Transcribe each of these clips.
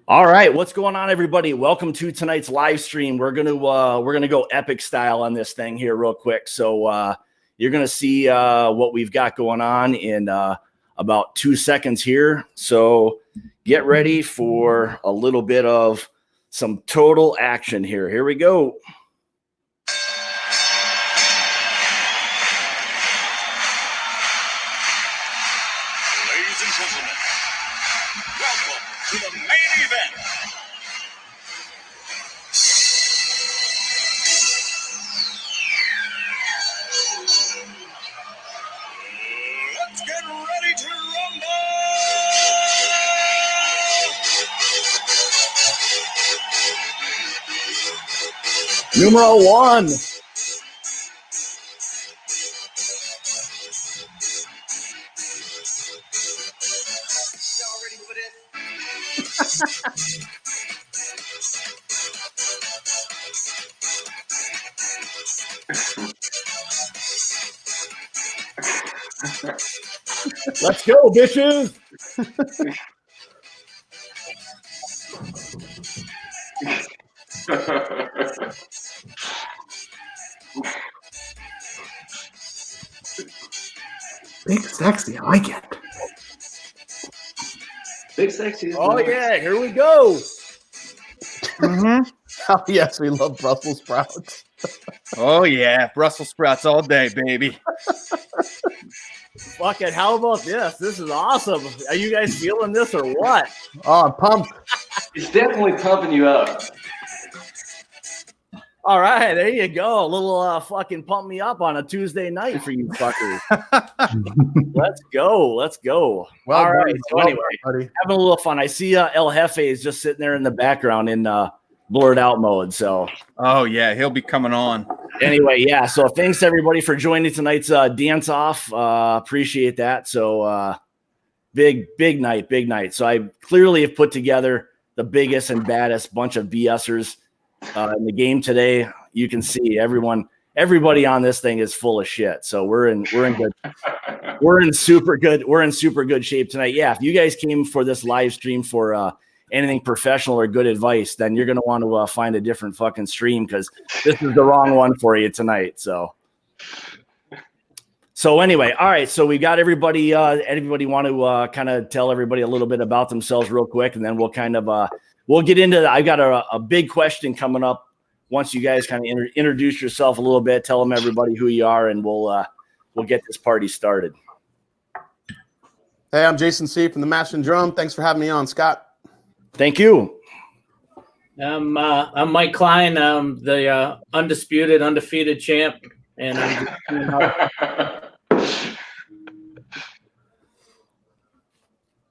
All right, what's going on, everybody? Welcome to tonight's live stream. We're gonna go epic style on this thing here, real quick. So you're gonna see what we've got going on in about 2 seconds here. So get ready for a little bit of some total action here. Here we go. Ladies and gentlemen, welcome to the main event. Let's get ready to rumble! Numero one. Y'all ready for this? Let's go, bitches. Big sexy, I like it. Big sexy. Oh yeah, here we go. Oh yes, we love Brussels sprouts. Oh yeah, Brussels sprouts all day, baby. Fuck it. How about this? This is awesome. Are you guys feeling this or what? Oh, I'm pumped. It's definitely pumping you up. All right, there you go. A little fucking pump me up on a Tuesday night for you fuckers. Let's go. Let's go. Well All done, right. So well anyway, done, buddy. having a little fun. I see El Jefe is just sitting there in the background in blurred out mode. So Oh yeah, he'll be coming on. anyway, yeah. So thanks everybody for joining tonight's dance off. Appreciate that. So big night. So I clearly have put together the biggest and baddest bunch of BSers in the game today. You can see everybody on this thing is full of shit. So we're in super good shape tonight. Yeah, if you guys came for this live stream for anything professional or good advice, then you're gonna want to find a different fucking stream because this is the wrong one for you tonight. So anyway, all right. So we got everybody. Anybody want to kind of tell everybody a little bit about themselves real quick, and then we'll kind of we'll get into. I've got a big question coming up. Once you guys kind of introduce yourself a little bit, tell them everybody who you are, and we'll get this party started. Hey, I'm Jason C. from the Mash and Drum. Thanks for having me on, Scott. Thank you. I'm Mike Cline. I'm the undefeated champ, and I'm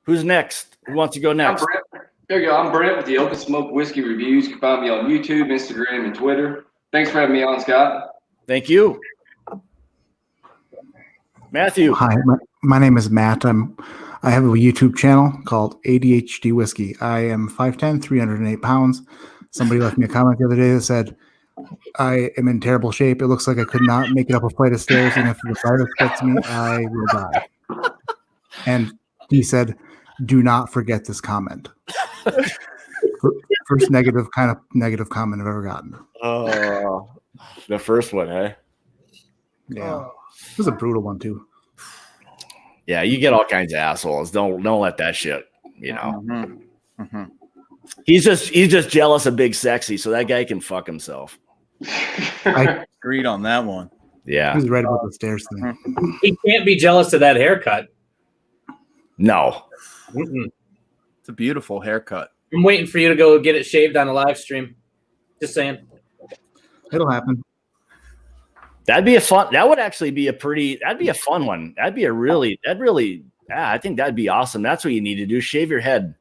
Who's next? Who wants to go I'm next? Brent. There you go. I'm Brent with the Open Smoke Whiskey Reviews. You can find me on YouTube, Instagram, and Twitter. Thanks for having me on, Scott. Thank you. Matthew. Hi, my name is Matt. I have a YouTube channel called ADHD Whiskey. I am 5'10", 308 pounds. Somebody left me a comment the other day that said, I am in terrible shape. It looks like I could not make it up a flight of stairs, and if the virus gets me, I will die. And he said, do not forget this comment. First negative comment I've ever gotten. Oh, the first one, eh? Yeah. It was a brutal one, too. Yeah, you get all kinds of assholes. Don't let that shit, you know. Mm-hmm. Mm-hmm. He's just jealous of Big Sexy, so that guy can fuck himself. I Agreed on that one. Yeah. was right about the stairs thing. he can't be jealous of that haircut. No. Mm-mm. It's a beautiful haircut. I'm waiting for you to go get it shaved on a live stream. Just saying. It'll happen. That'd be a fun. That would actually be that'd be a fun one. I think that'd be awesome. That's what you need to do. Shave your head.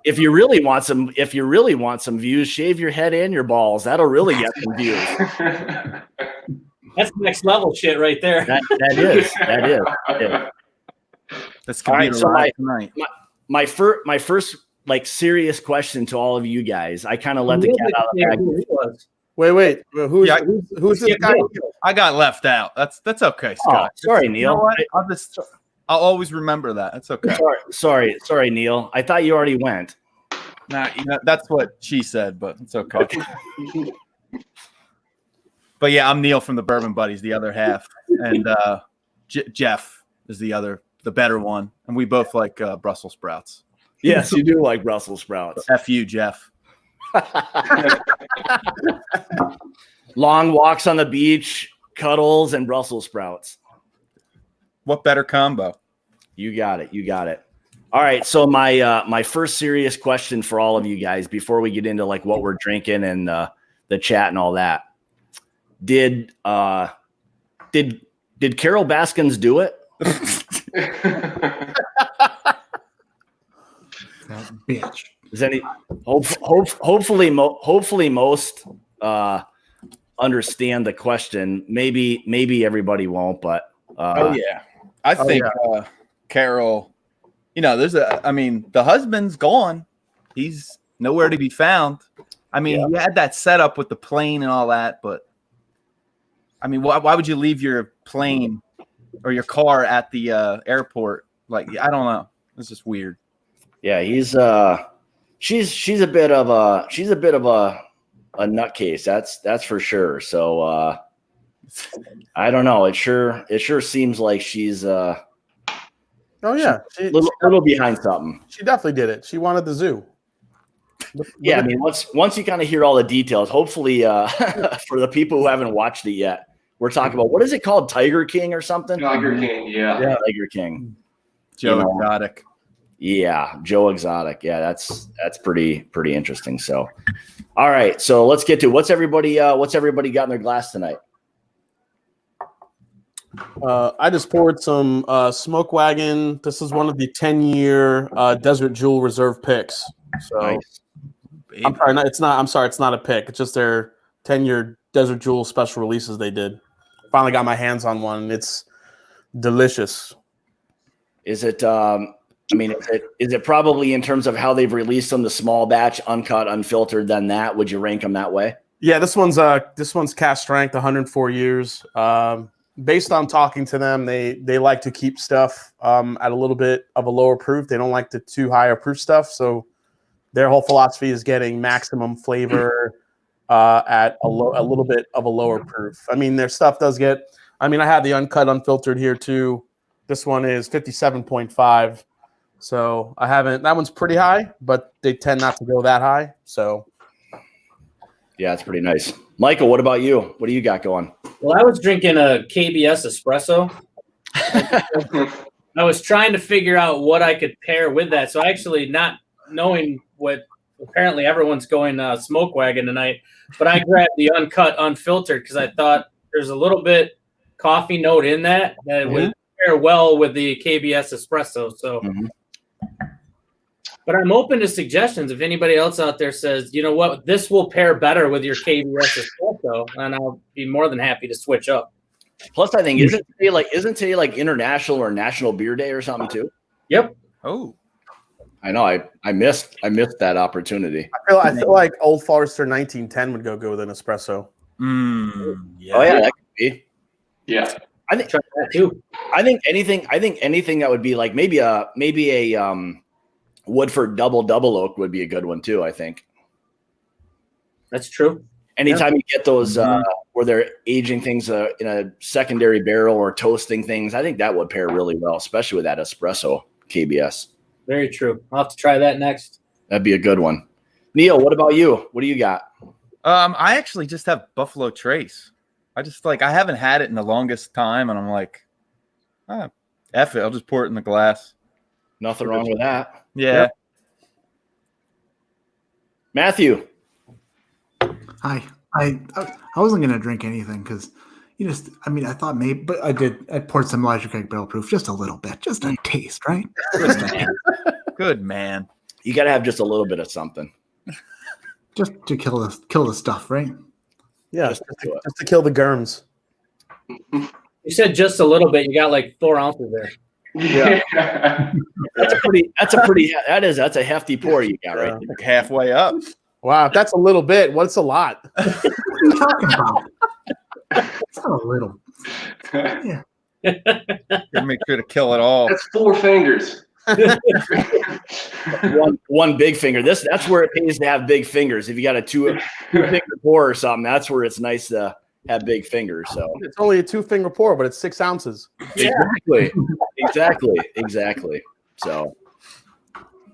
If you really want some views, shave your head and your balls. That'll really get some views. That's next level shit right there. That is. That's gonna be live tonight. My first like serious question to all of you guys. I kind of let the cat out of the bag. Wait. Who's this guy? I got left out. That's okay, Oh, Scott. sorry, You Neal. know what? I'll always remember that. That's okay. Sorry, Neal. I thought you already went. Nah, that's what she said, but it's okay. But yeah, I'm Neal from the Bourbon Buddies, the other half, and Jeff is the better one, and we both like Brussels sprouts. Yes, you do like Brussels sprouts. F you, Jeff. Long walks on the beach, cuddles, and Brussels sprouts. What better combo? You got it. You got it. All right. So my first serious question for all of you guys before we get into like what we're drinking and the chat and all that. Did Carol Baskins do it? That bitch. Is any hopefully most understand the question. Maybe everybody won't, but Oh yeah, I think Carol. The husband's gone. He's nowhere to be found. I mean, he had that setup with the plane and all that, but I mean, why would you leave your plane or your car at the airport? Like, I don't know. It's just weird. Yeah, she's a bit of a nutcase. That's for sure. So I don't know. It sure seems like she's Oh yeah, little behind something. she definitely did it. She wanted the zoo. Yeah, I mean, once you kind of hear all the details, hopefully for the people who haven't watched it yet, we're talking about what is it called, Tiger King or something? Tiger King, yeah. Tiger King. Joe Exotic. Yeah, Joe Exotic. Yeah, that's pretty interesting. So, all right, so let's get to what's everybody got in their glass tonight. I just poured some Smoke Wagon. This is one of the 10-year Desert Jewel Reserve picks. So Nice. I'm sorry, it's not a pick. It's just their 10-year Desert Jewel special releases they did. Finally got my hands on one. It's delicious. Is it? Is it probably in terms of how they've released them, the small batch, uncut, unfiltered? Then that would you rank them that way? Yeah, this one's cast strength, 104 years. Based on talking to them, they like to keep stuff at a little bit of a lower proof. They don't like the too higher proof stuff. So their whole philosophy is getting maximum flavor at a little bit of a lower proof. I mean, their stuff does get. I mean, I have the uncut, unfiltered here too. This one is 57.5. So I haven't. That one's pretty high, but they tend not to go that high. So Yeah, it's pretty nice. Michael, what about you? What do you got going? Well, I was drinking a KBS espresso. I was trying to figure out what I could pair with that. So actually not knowing what apparently everyone's going Smoke Wagon tonight, but I grabbed the uncut, unfiltered because I thought there's a little bit coffee note in that would pair well with the KBS espresso. So, but I'm open to suggestions. If anybody else out there says, you know what, this will pair better with your KBS espresso, and I'll be more than happy to switch up. Plus, I think isn't today like International or National Beer Day or something too? Yep. Oh, I know. I missed that opportunity. I feel like Old Forester 1910 would go good with an espresso. yeah. Oh yeah, that could be. Yeah. I think Try that too. I think anything that would be like maybe a Woodford double oak would be a good one too. I think. That's true. Anytime you get those where they're aging things in a secondary barrel or toasting things, I think that would pair really well, especially with that espresso KBS. Very true. I'll have to try that next. That'd be a good one. Neal, what about you? What do you got? I actually just have Buffalo Trace. I haven't had it in the longest time, and I'm like, F it. I'll just pour it in the glass. Nothing wrong with that. Yeah. Yep. Matthew. Hi. I wasn't gonna drink anything because I thought maybe, but I poured some Elijah Craig barrel proof, just a little bit, just a taste, right? Good man. You got to have just a little bit of something. Just to kill the stuff, right? Yeah, just to kill the germs. You said just a little bit. You got like 4 ounces there. Yeah. That's a hefty pour you got right there. Like halfway up. Wow, if that's a little bit, what's a lot? What are you talking about? It's not a little. Yeah. Gotta make sure to kill it all. That's 4 fingers. one big finger. That's where it pays to have big fingers. If you got a two finger pour or something, that's where it's nice to have big fingers. So It's only a 2-finger pour, but it's 6 ounces. Exactly. So,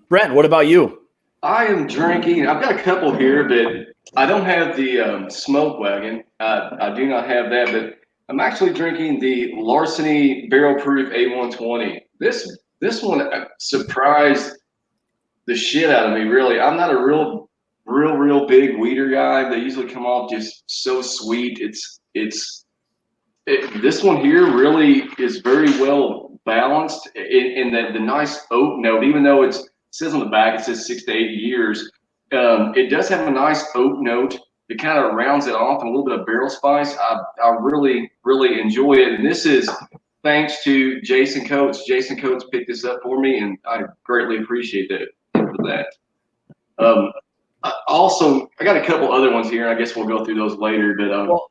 Brent, what about you? I am drinking. I've got a couple here, but I don't have the smoke wagon. I do not have that, but I'm actually drinking the Larceny Barrel Proof A120. This one surprised the shit out of me, really. I'm not a real big weeder guy. They usually come off just so sweet. This one here really is very well balanced in the nice oak note, even though it says on the back, it says 6 to 8 years. It does have a nice oak note. It kind of rounds it off and a little bit of barrel spice. I really enjoy it. And this is thanks to Jason Coates. Jason Coates picked this up for me, and I greatly appreciate that for that. Also, I got a couple other ones here. I guess we'll go through those later. But so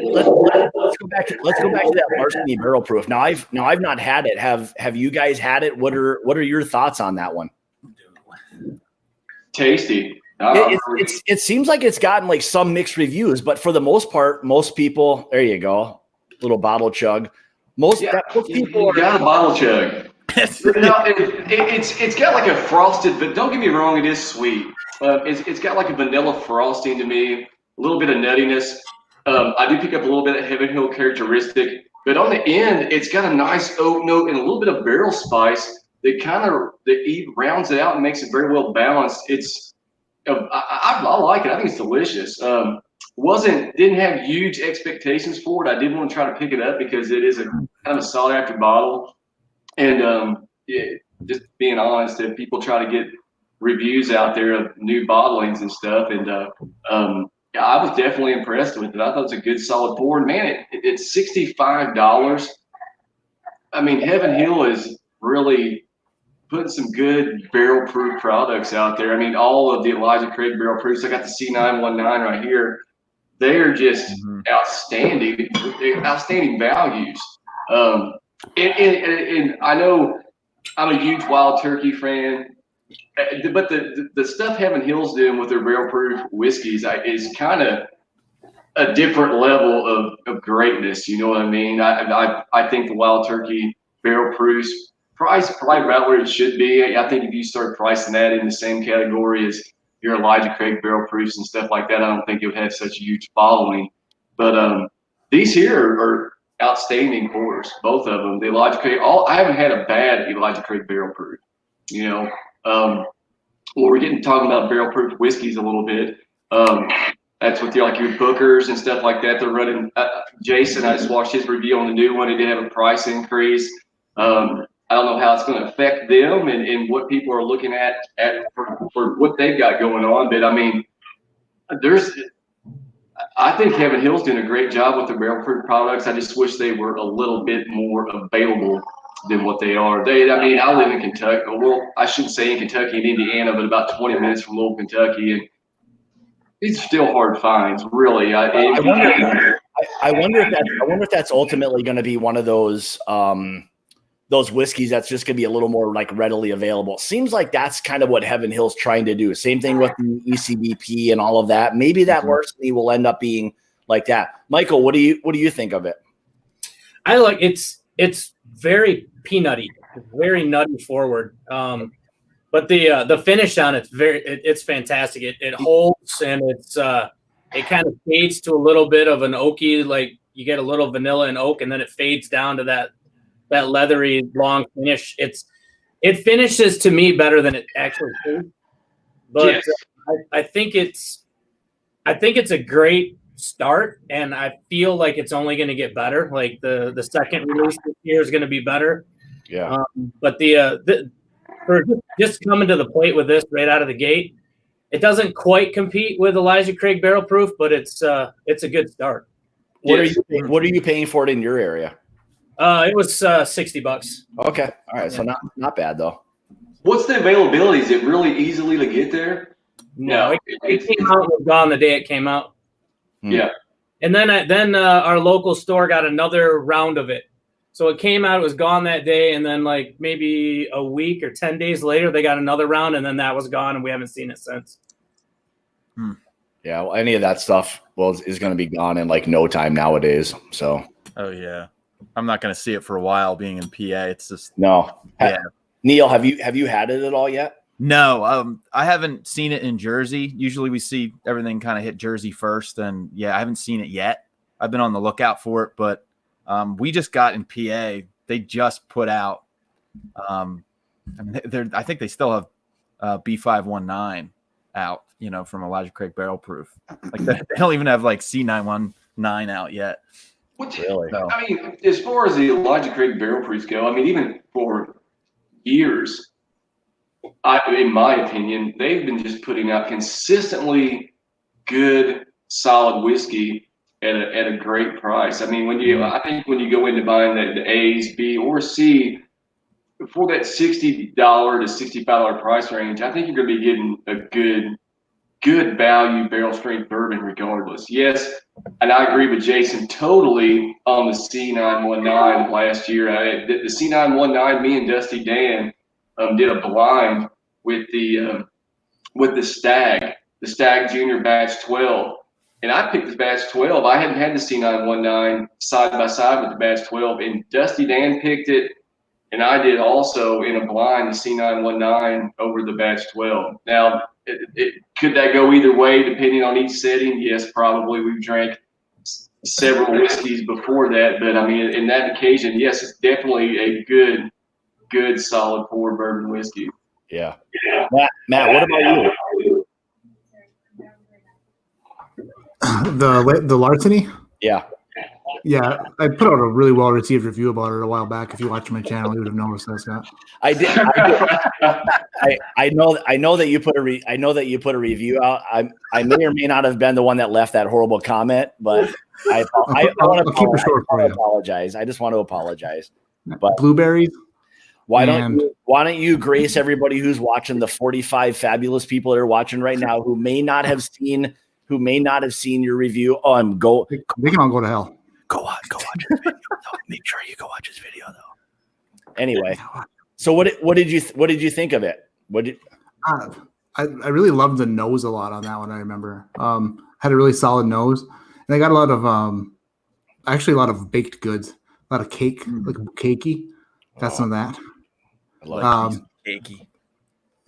let's go back to that Larceny Barrel Proof. Now I've not had it. Have you guys had it? What are your thoughts on that one? Tasty. It seems like it's gotten like some mixed reviews, but for the most part, most people. There you go, little bottle chug. Most people got a bottle chug. It's got like a frosted, but don't get me wrong, it is sweet. It's got like a vanilla frosting to me, a little bit of nuttiness. I do pick up a little bit of Heaven Hill characteristic, but on the end, it's got a nice oak note and a little bit of barrel spice that rounds it out and makes it very well balanced. I like it. I think it's delicious. Didn't have huge expectations for it. I did want to try to pick it up because it is a kind of a sought after bottle. And just being honest, if people try to get reviews out there of new bottlings and stuff, and I was definitely impressed with it. I thought it was a good solid pour. And man, it's $65. I mean, Heaven Hill is really putting some good barrel proof products out there. I mean, all of the Elijah Craig barrel proofs. I got the C919 right here. They are just outstanding values. And I know I'm a huge Wild Turkey fan, but the stuff Heaven Hill's doing with their barrel proof whiskeys is kind of a different level of greatness. You know what I mean? I think the Wild Turkey barrel proofs price probably right where it should be. I think if you start pricing that in the same category as your Elijah Craig barrel proofs and stuff like that, I don't think it would have such a huge following. But these here are outstanding pours, both of them. The Elijah Craig, I haven't had a bad Elijah Craig barrel proof. You know, well, we're getting talking about barrel proof whiskeys a little bit. That's with your Bookers and stuff like that. They're running. Jason, I just watched his review on the new one. It did have a price increase. I don't know how it's going to affect them and what people are looking at for what they've got going on. But I mean, I think Heaven Hill's doing a great job with the barrel proof products. I just wish they were a little bit more available than what they are. I live in Kentucky. Well, I shouldn't say in Kentucky and Indiana, but about 20 minutes from Louisville, Kentucky, and these are still hard finds, really. I wonder if that's ultimately going to be one of those whiskeys that's just going to be a little more like readily available. Seems like that's kind of what Heaven Hill's trying to do. Same thing with the ECBP and all of that. Maybe that Larceny will end up being like that. Michael, what do you think of it? I like it's very peanutty, very nutty forward. But the finish on it's fantastic. It holds and it kind of fades to a little bit of an oaky, like you get a little vanilla and oak, and then it fades down to that leathery long finish. It finishes to me better than it actually is. But yes. I think it's a great start, and I feel like it's only going to get better. Like the second release this year is going to be better. Yeah. But for just coming to the plate with this right out of the gate, it doesn't quite compete with Elijah Craig Barrel Proof, but it's a good start. What are you paying for it in your area? It was $60. Okay. All right. So not bad though. What's the availability? Is it really easily to get there? No, it came out. It was gone the day it came out. Yeah. And then our local store got another round of it. So it came out, it was gone that day, and then like maybe a week or 10 days later, they got another round, and then that was gone, and we haven't seen it since. Yeah, well, any of that stuff is going to be gone in like no time nowadays. So. Oh yeah, I'm not going to see it for a while. Being in PA, it's just no. Yeah. Neal, have you had it at all yet? No, I haven't seen it in Jersey. Usually we see everything kind of hit Jersey first, and yeah, I haven't seen it yet. I've been on the lookout for it, but we just got in PA. They just put out. I think they still have B519 out. From Elijah Craig Barrel Proof. Like they don't even have like C919 out yet. Really? So. I mean, as far as the Elijah Craig Barrel Proofs go, I mean, even for years, in my opinion, they've been just putting out consistently good, solid whiskey at a great price. I mean, I think when you go into buying the A's, B, or C for that $60 to $65 price range, I think you're going to be getting a good value barrel strength bourbon regardless. Yes, and I agree with Jason totally on the C919 last year. The C919, me and Dusty Dan did a blind with the Stag Junior Batch 12. And I picked the Batch 12. I hadn't had the C919 side by side with the Batch 12. And Dusty Dan picked it, and I did also in a blind the C919 over the Batch 12. Now, could that go either way depending on each setting? Yes, probably. We've drank several whiskeys before that, but I mean, in that occasion, yes, it's definitely a good solid pour bourbon whiskey. Yeah. Matt, what about you? The Larceny? Yeah. Yeah, I put out a really well-received review about it a while back. If you watch my channel, you would have noticed that, Scott. I did. I know that you put a review out. I may or may not have been the one that left that horrible comment, but I want to apologize. I just want to apologize. But blueberries. Why don't you grace everybody who's watching, the 45 fabulous people that are watching right now who may not have seen your review? They can all go to hell. Go watch his video. Make sure you go watch his video though. Anyway, so what did you think of it? I really loved the nose a lot on that one. I remember had a really solid nose, and I got a lot of baked goods, a lot of cake, like cakey. Got some of that. I like cakey.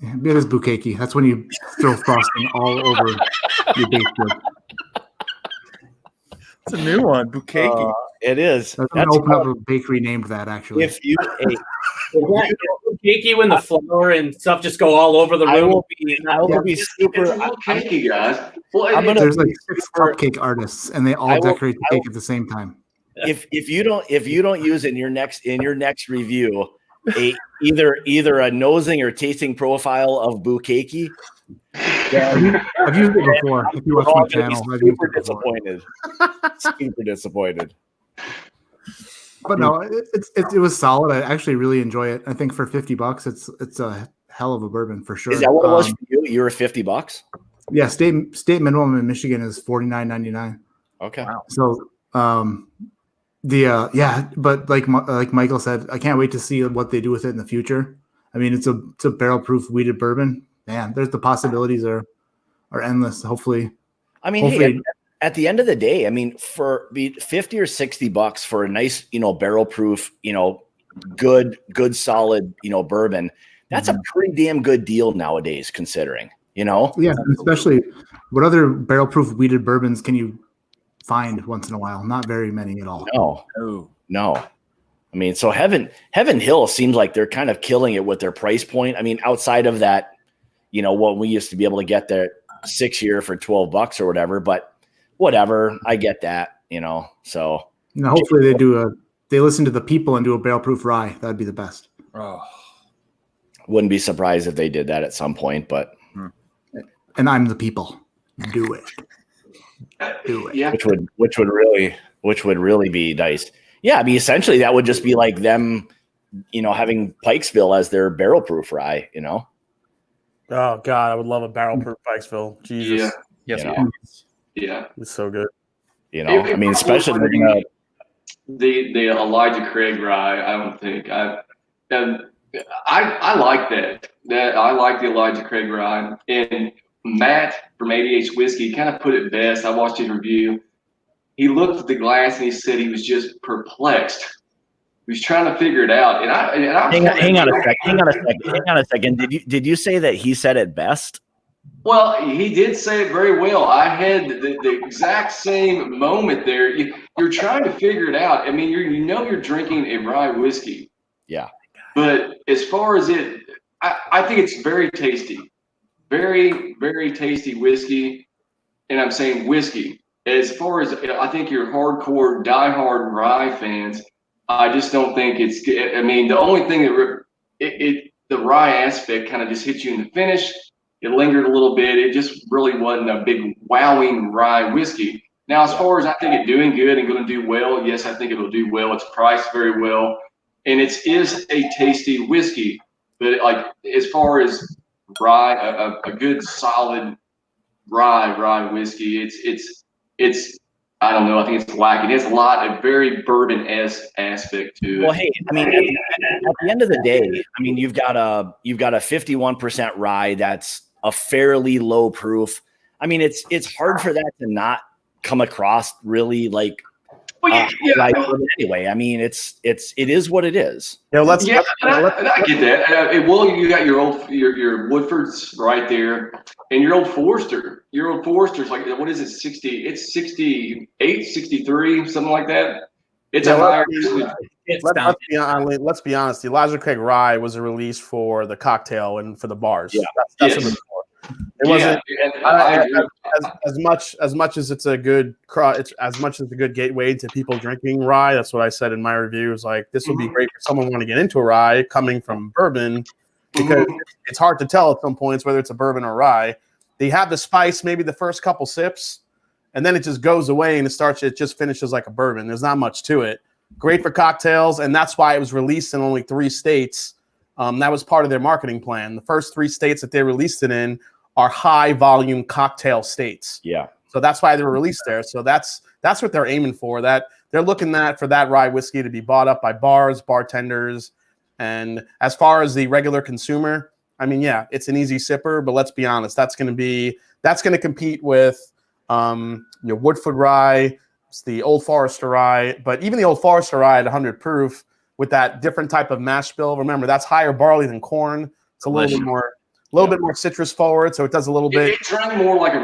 Yeah, it is bukaki. That's when you throw frosting all over your baked good. It's a new one, bukaki. It is. I'm going to open up a bakery named that, actually. If you cakey when the flour and stuff just go all over the room. I will be super It's a little cakey, guys. Well, there's like 6 cupcake artists, and they all decorate the cake at the same time. If you don't use in your next review either a nosing or tasting profile of bukaki, I've used it before. If you watch my channel, super disappointed. But no, it was solid. I actually really enjoy it. I think for $50, it's a hell of a bourbon for sure. Is that what it was for you? You were $50? Yeah, state minimum in Michigan is $49.99. Okay. Wow. So but like Michael said, I can't wait to see what they do with it in the future. I mean, it's a barrel proof wheated bourbon. Man, there's the possibilities are endless. Hopefully, hey, at the end of the day, I mean, for $50 or $60 for a nice, barrel proof, good solid, bourbon, that's a pretty damn good deal nowadays, considering, Yeah, especially what other barrel proof wheated bourbons can you find once in a while? Not very many at all. No. I mean, so Heaven Hill seems like they're kind of killing it with their price point. I mean, outside of that, what we used to be able to get there 6 year for $12 or whatever, but whatever, I get that, so. Now, hopefully they listen to the people and do a barrel proof rye. That'd be the best. Oh. Wouldn't be surprised if they did that at some point, but. And I'm the people. Do it. Do it. Yeah. Which would really be nice. Yeah. I mean, essentially that would just be like them, having Pikesville as their barrel proof rye, Oh God, I would love a barrel proof Pikesville. Jesus. Yes. Yeah. It's so good. I mean, especially they're gonna. the Elijah Craig rye. I don't think I like that. I like the Elijah Craig rye. And Matt from ADHD Whiskey kind of put it best. I watched his review. He looked at the glass and he said he was just perplexed. He was trying to figure it out. And I hang on a second. Did you say that he said it best? Well, he did say it very well. I had the exact same moment there. You're trying to figure it out. I mean, you're drinking a rye whiskey. Yeah. But as far as I think it's very tasty. Very, very tasty whiskey. And I'm saying whiskey. As far as I think your hardcore, diehard rye fans, I just don't think it's – I mean, the only thing that the rye aspect kind of just hits you in the finish. It lingered a little bit. It just really wasn't a big wowing rye whiskey. Now, as far as I think it doing good and going to do well, yes, I think it'll do well. It's priced very well, and it is a tasty whiskey. But like as far as rye, a good solid rye whiskey, it's I don't know. I think it's lacking. It has a lot of very bourbon-esque aspect to it. Well, hey, I mean, at the end of the day, I mean, you've got a 51% rye that's a fairly low proof. I mean, it's hard for that to not come across really like. Well, anyway, I mean, it is what it is. I get that. Well, you got your Woodfords right there, and your old Forester. Your old Forester's like, what is it? 60? It's 68, 63, something like that. It's a higher. Let's be honest. The Elijah Craig Rye was a release for the cocktail and for the bars. Yeah, that's what it was for. It wasn't as much as it's a good as much as a good gateway to people drinking rye. That's what I said in my review. Is like this would be great for someone want to get into a rye coming from bourbon because it's hard to tell at some points whether it's a bourbon or rye. They have the spice maybe the first couple sips, and then it just goes away and it just finishes like a bourbon. There's not much to it. Great for cocktails, and that's why it was released in only 3 states. That was part of their marketing plan. The first 3 states that they released it in are high volume cocktail states. Yeah. So that's why they were released there. So that's what they're aiming for. That they're looking for that rye whiskey to be bought up by bars, bartenders. And as far as the regular consumer, I mean, yeah, it's an easy sipper, but let's be honest, that's going to compete with your Woodford rye, it's the Old Forester rye, but even the Old Forester rye at 100 proof with that different type of mash bill. Remember, that's higher barley than corn. It's a little bit more citrus forward, so it does a little bit. It drank more like the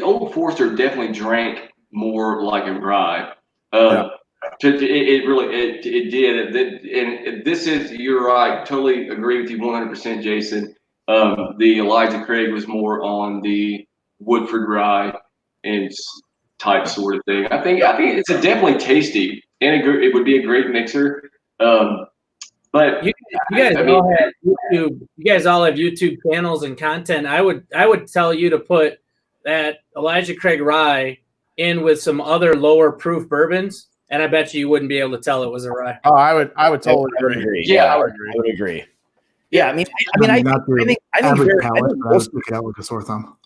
Old Forester definitely drank more like a rye. It really did. And this is, you're right. Totally agree with you 100%, Jason. The Elijah Craig was more on the Woodford rye and type sort of thing. I think it's definitely tasty, and it would be a great mixer. But you guys all have YouTube. You guys all have YouTube channels and content. I would tell you to put that Elijah Craig rye in with some other lower proof bourbons, and I bet you wouldn't be able to tell it was a rye. Oh, I would totally agree. Yeah, I would agree. Yeah, I think most pick it out with a sore thumb.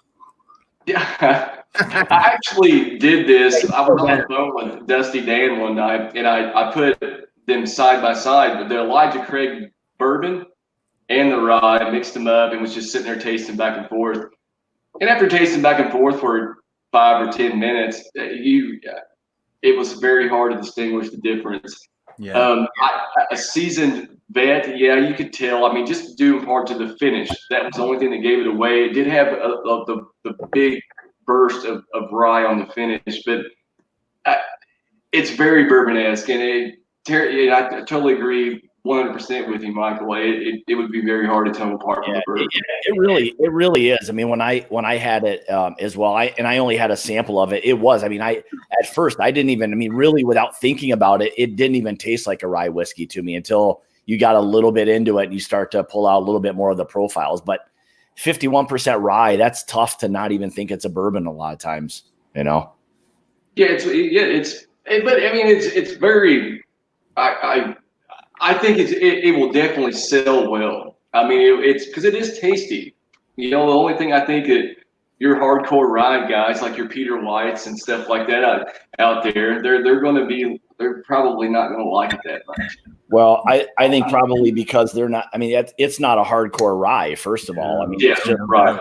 Yeah, I actually did this. I was on the phone with Dusty Dan one night, and I put them side by side, but the Elijah Craig bourbon and the rye, mixed them up and was just sitting there tasting back and forth. And after tasting back and forth for 5 or 10 minutes, it was very hard to distinguish the difference. Yeah. A seasoned vet, yeah, you could tell. I mean, just due in part to the finish. That was the only thing that gave it away. It did have the big burst of rye on the finish, but it's very bourbon-esque, and I totally agree 100% with you, Michael. It would be very hard to tell apart from the bourbon. It really is. I mean, when I had it as well, I only had a sample of it. It was. I mean, at first I didn't even. I mean, really, without thinking about it, it didn't even taste like a rye whiskey to me until you got a little bit into it and you start to pull out a little bit more of the profiles. But 51% rye, that's tough to not even think it's a bourbon a lot of times. You know. Yeah, but I mean, it's very. I think it will definitely sell well. I mean, it's because it is tasty. You know, the only thing I think your hardcore rye guys like your Peter Whites and stuff like that out there, they're probably not going to like it that much. Well, I think probably because they're not. I mean, it's not a hardcore rye. First of all, I mean, Yeah, right.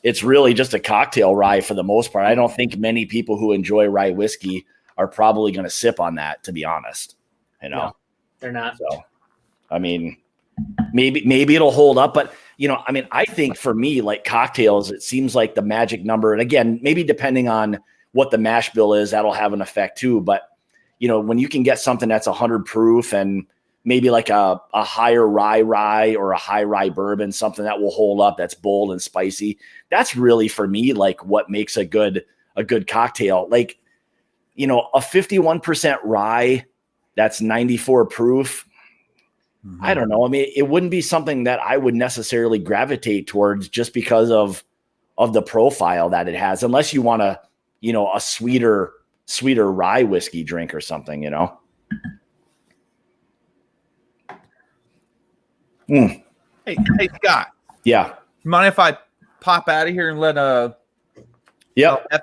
It's really just a cocktail rye for the most part. I don't think many people who enjoy rye whiskey are probably going to sip on that, to be honest. You know, No, they're not. So, I mean, maybe it'll hold up, but I mean, I think for me, like cocktails, it seems like the magic number. And again, maybe depending on what the mash bill is, that'll have an effect too. But when you can get something that's 100 proof and maybe like a higher rye or a high rye bourbon, something that will hold up, that's bold and spicy. That's really for me, like what makes a good cocktail. Like, a 51% rye that's 94 proof. Mm-hmm. I don't know. I mean, it wouldn't be something that I would necessarily gravitate towards just because of the profile that it has, unless you want a sweeter rye whiskey drink or something, Hey, Scott. Yeah. Mind if I pop out of here and let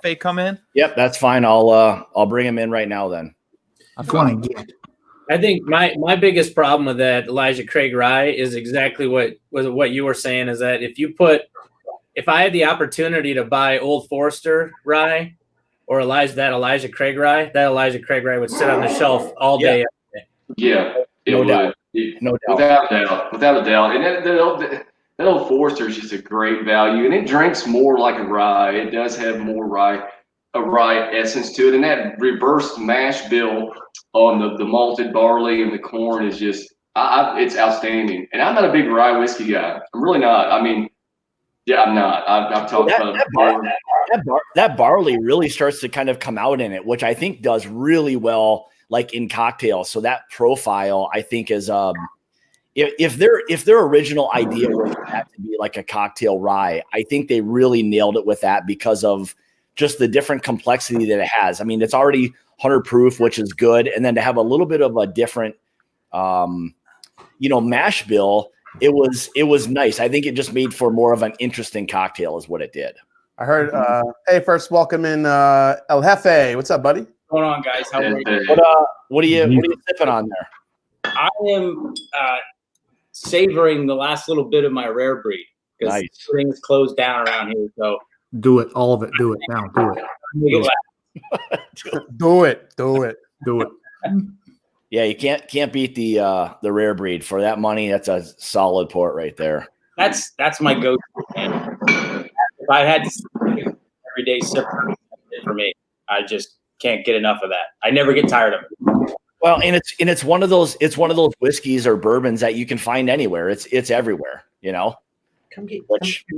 FA come in? Yep, that's fine. I'll bring him in right now then. I think my biggest problem with that Elijah Craig rye is exactly what you were saying, is that if I had the opportunity to buy Old Forester rye or Elijah Craig rye, that Elijah Craig rye would sit on the shelf all day. Yeah, no doubt. Without a doubt. And that Old Forester is just a great value, and it drinks more like a rye. It does have more a rye essence to it, and that reversed mash bill on the malted barley and the corn is just it's outstanding. And I'm not a big rye whiskey guy. I'm really not. I mean, yeah, I'm not. I've talked about that barley really starts to kind of come out in it, which I think does really well, like in cocktails. So that profile, I think, is if their original idea was that to be like a cocktail rye, I think they really nailed it with that because of just the different complexity that it has. I mean, it's already 100 proof, which is good. And then to have a little bit of a different, mash bill, it was nice. I think it just made for more of an interesting cocktail is what it did. I heard, hey, first welcome in El Jefe. What's up, buddy? What's going on, guys? How are you? What are you sipping on there? I am savoring the last little bit of my rare breed because nice. Things closed down around here. So do it, all of it. Do it now. Do it. Do it. Yeah, you can't beat the rare breed for that money. That's a solid port right there. That's my go-to, man. If I had to every day sip for me, I just can't get enough of that. I never get tired of it. Well, and it's one of those whiskeys or bourbons that you can find anywhere. It's everywhere, Come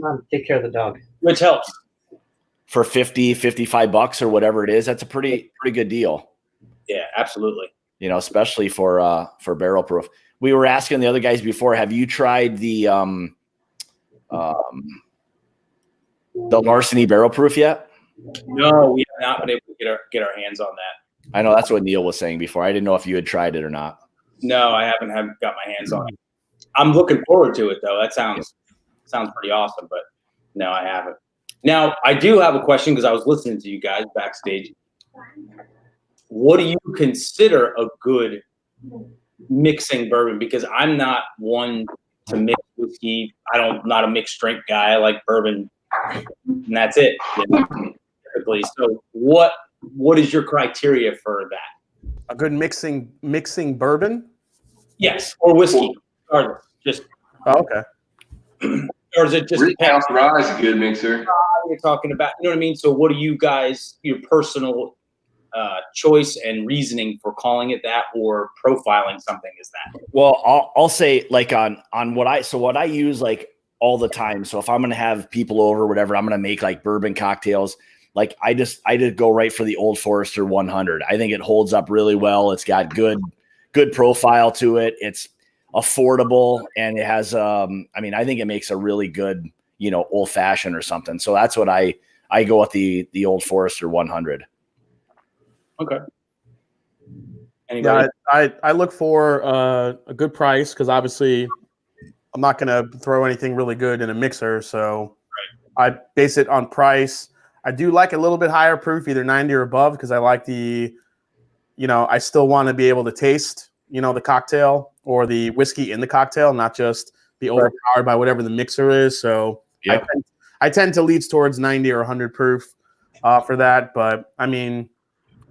on, take care of the dog. Which helps. For $50-$55 or whatever it is, that's a pretty good deal. Yeah, absolutely. Especially for barrel proof. We were asking the other guys before, have you tried the Larceny barrel proof yet? No, we have not been able to get our hands on that. I know that's what Neal was saying before. I didn't know if you had tried it or not. No, I haven't got my hands on it. I'm looking forward to it though. That sounds pretty awesome, but no, I haven't. Now, I do have a question because I was listening to you guys backstage. What do you consider a good mixing bourbon? Because I'm not one to mix whiskey. I'm not a mixed drink guy. I like bourbon, and that's it. Typically. So, what is your criteria for that? A good mixing bourbon? Yes, or whiskey. Or just okay. Or is it just House Rye is a good mixer? You're talking about, you know what I mean? So what do you guys, your personal choice and reasoning for calling it that or profiling something is that? Well, I'll say like on what I use like all the time. So if I'm going to have people over or whatever, I'm going to make like bourbon cocktails. Like I just go right for the Old Forester 100. I think it holds up really well. It's got good profile to it. It's affordable and it has I think it makes a really good old fashioned or something. So that's what I go with the Old Forester 100. Okay. Yeah, I look for a good price because obviously I'm not going to throw anything really good in a mixer. So I base it on price. I do like a little bit higher proof, either 90 or above, because I like the, I still want to be able to taste, the cocktail or the whiskey in the cocktail, not just be overpowered by whatever the mixer is. So Yep. I tend to lead towards 90 or 100 proof for that. But I mean,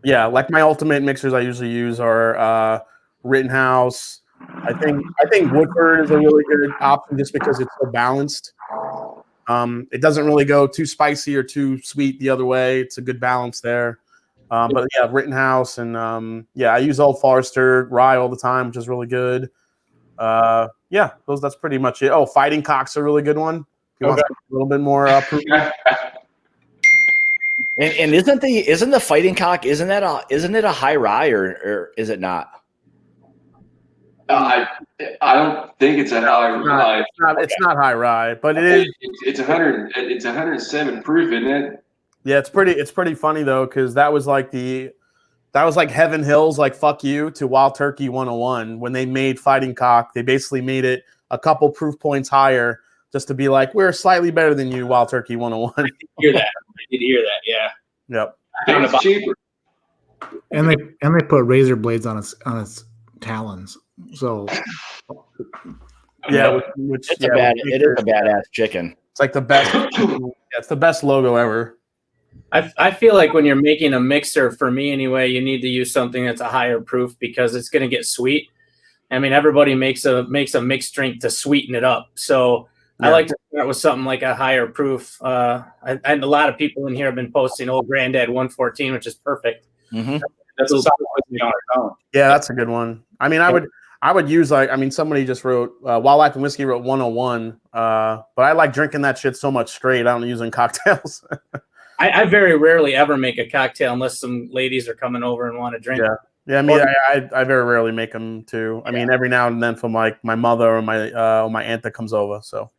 yeah, like my ultimate mixers I usually use are Rittenhouse. I think Woodford is a really good option just because it's so balanced. It doesn't really go too spicy or too sweet the other way. It's a good balance there. But yeah, Rittenhouse and I use Old Forester rye all the time, which is really good. That's pretty much it. Oh, Fighting Cock's a really good one. If you want a little bit more proof. And isn't the Fighting Cock, isn't it a high rye or is it not? I don't think it's a high rye. It's not high rye, but it is. It's 100. It's 107 proof, isn't it? Yeah, it's pretty funny though, because that was like Heaven Hill's like fuck you to Wild Turkey 101 when they made Fighting Cock. They basically made it a couple proof points higher just to be like, we're slightly better than you, Wild Turkey 101. I did hear that. Yeah. Yep. It's cheaper. And they put razor blades on its talons. So yeah, it is a badass chicken. It's like the best. It's the best logo ever. I feel like when you're making a mixer, for me anyway, you need to use something that's a higher proof because it's going to get sweet. I mean, everybody makes a mixed drink to sweeten it up. So I like to start with something like a higher proof. And a lot of people in here have been posting Old Granddad 114, which is perfect. Mm-hmm. That's a solid whiskey on its own. Yeah, that's a good one. I mean, I would use somebody just wrote Wildlife and Whiskey wrote 101, but I like drinking that shit so much straight. I don't use it in cocktails. I very rarely ever make a cocktail unless some ladies are coming over and want to drink. Yeah. I mean, I very rarely make them too. I mean, every now and then from like my mother or my aunt that comes over. So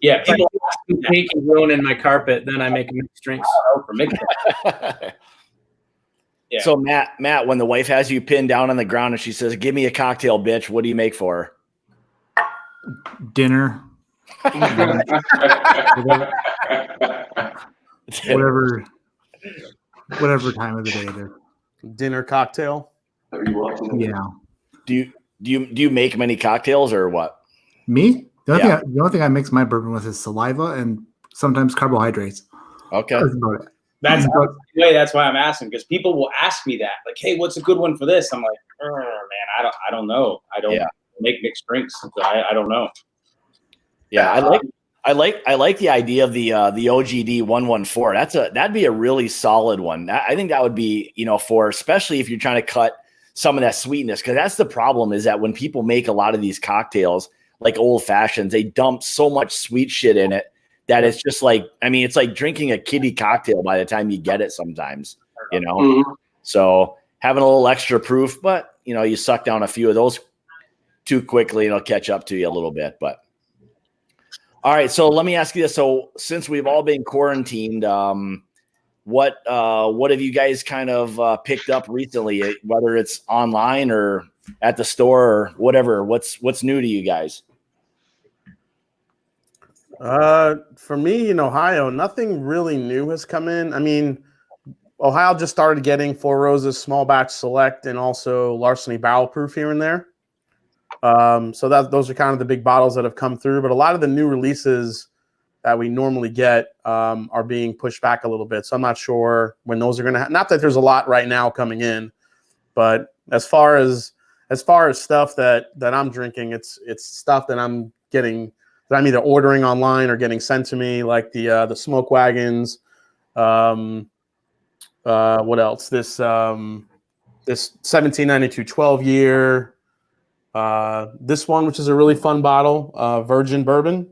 yeah. People ask me taking ruining my carpet, then I make mixed drinks. For mixing. Yeah. So Matt, when the wife has you pinned down on the ground and she says, "Give me a cocktail, bitch," what do you make for her? Dinner. whatever time of the day it is. Dinner cocktail. Yeah. Do you make many cocktails or what? Me? The only thing I mix my bourbon with is saliva and sometimes carbohydrates. Okay. That's about it. That's why I'm asking, because people will ask me that, like, "Hey, what's a good one for this?" I'm like, man, I don't know. I don't make mixed drinks. So I don't know. Yeah, I like the idea of the OGD 114. That'd be a really solid one. I think that would be, for especially if you're trying to cut some of that sweetness, because that's the problem is that when people make a lot of these cocktails like old fashions, they dump so much sweet shit in it that it's just like, I mean, it's like drinking a kiddie cocktail by the time you get it sometimes, Mm-hmm. So having a little extra proof, but you suck down a few of those too quickly, it'll catch up to you a little bit. But all right, so let me ask you this. So since we've all been quarantined, what have you guys kind of picked up recently, whether it's online or at the store or whatever? What's new to you guys? For me in Ohio, nothing really new has come in. I mean, Ohio just started getting Four Roses Small Batch Select and also Larceny Barrel Proof here and there. So those are kind of the big bottles that have come through. But a lot of the new releases that we normally get are being pushed back a little bit. So I'm not sure when those are going to. Not that there's a lot right now coming in, but as far as stuff that I'm drinking, it's stuff that I'm getting. That I'm either ordering online or getting sent to me, like the Smoke Wagons. What else? This 1792 12-year. This one, which is a really fun bottle, Virgin Bourbon.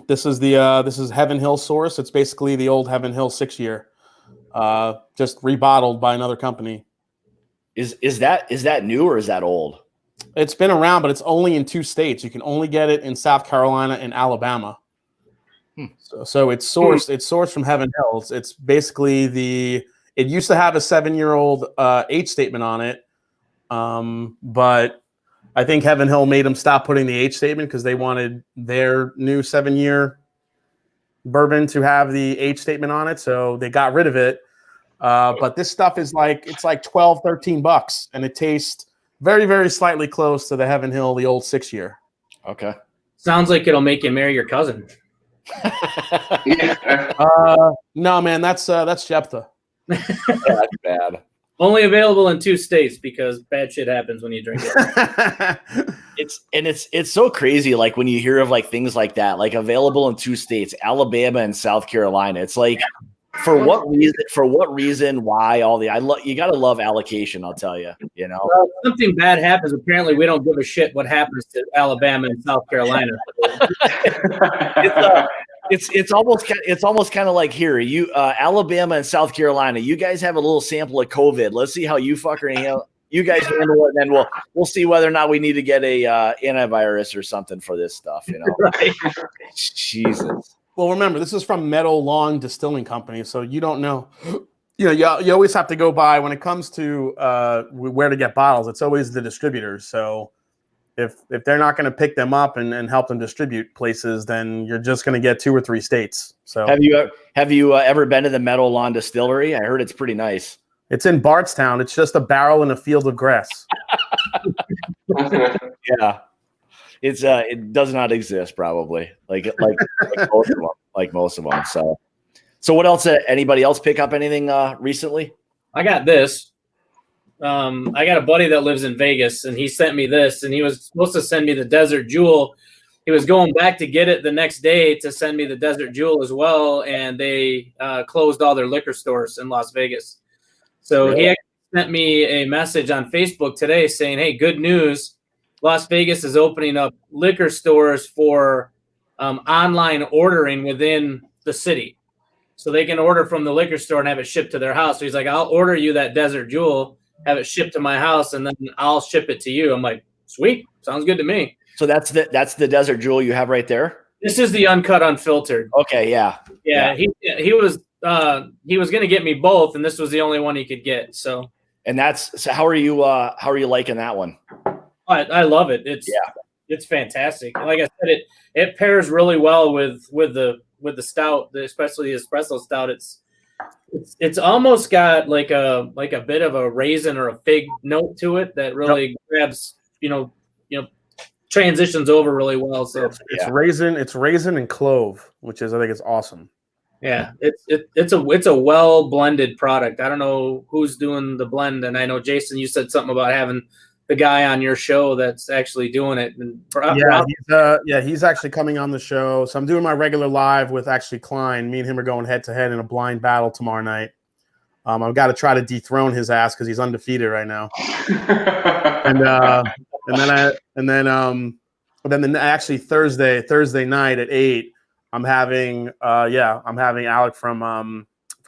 This is Heaven Hill Source. It's basically the old Heaven Hill 6-year, just rebottled by another company. Is that new or is that old? It's been around, but it's only in 2 states. You can only get it in South Carolina and Alabama. So it's sourced. It's sourced from Heaven Hills. It's basically it used to have a 7-year-old age statement on it, but I think Heaven Hill made them stop putting the age statement because they wanted their new 7-year bourbon to have the age statement on it. So they got rid of it. But this stuff is it's like $12, $13, and it tastes very, very slightly close to the Heaven Hill, the old 6-year. Okay. Sounds like it'll make you marry your cousin. No, man, that's Jephthah. That's bad. Only available in 2 states because bad shit happens when you drink it. It's so crazy. Like when you hear of like things like that, like available in 2 states, Alabama and South Carolina. It's like, for what reason? For what reason? Why all the? You gotta love allocation. I'll tell you. You know, well, something bad happens. Apparently, we don't give a shit what happens to Alabama and South Carolina. It's almost kind of like here, you Alabama and South Carolina. You guys have a little sample of COVID. Let's see how you you guys handle it, and then we'll see whether or not we need to get a antivirus or something for this stuff. You know, Right. Jesus. Well, remember, this is from Meadow Lawn Distilling Company, so you don't know. You always have to go by when it comes to where to get bottles. It's always the distributors. So if they're not going to pick them up and help them distribute places, then you're just going to get 2 or 3 states. So have you ever been to the Meadow Lawn Distillery? I heard it's pretty nice. It's in Bardstown. It's just a barrel in a field of grass. Yeah. It does not exist, probably like most of them. So what else? Anybody else pick up anything recently? I got this. I got a buddy that lives in Vegas, and he sent me this, and he was supposed to send me the Desert Jewel. He was going back to get it the next day to send me the Desert Jewel as well, and they closed all their liquor stores in Las Vegas. So He actually sent me a message on Facebook today saying, "Hey, good news. Las Vegas is opening up liquor stores for online ordering within the city. So they can order from the liquor store and have it shipped to their house." So he's like, "I'll order you that Desert Jewel, have it shipped to my house, and then I'll ship it to you." I'm like, "Sweet. Sounds good to me." So that's the Desert Jewel you have right there? This is the uncut, unfiltered. Okay, yeah. Yeah. He was going to get me both, and this was the only one he could get. So how are you liking that one? I love it. It's fantastic. Like I said, it pairs really well with the stout, especially the espresso stout. It's almost got like a bit of a raisin or a fig note to it that really grabs, transitions over really well. So it's raisin and clove, which is, I think, it's awesome. Yeah, it's a well blended product. I don't know who's doing the blend, and I know Jason, you said something about having the guy on your show that's actually doing it. And he's actually coming on the show. So I'm doing my regular live with actually Cline. Me and him are going head to head in a blind battle tomorrow night. I've got to try to dethrone his ass because he's undefeated right now. Actually Thursday night at 8, I'm having Alec from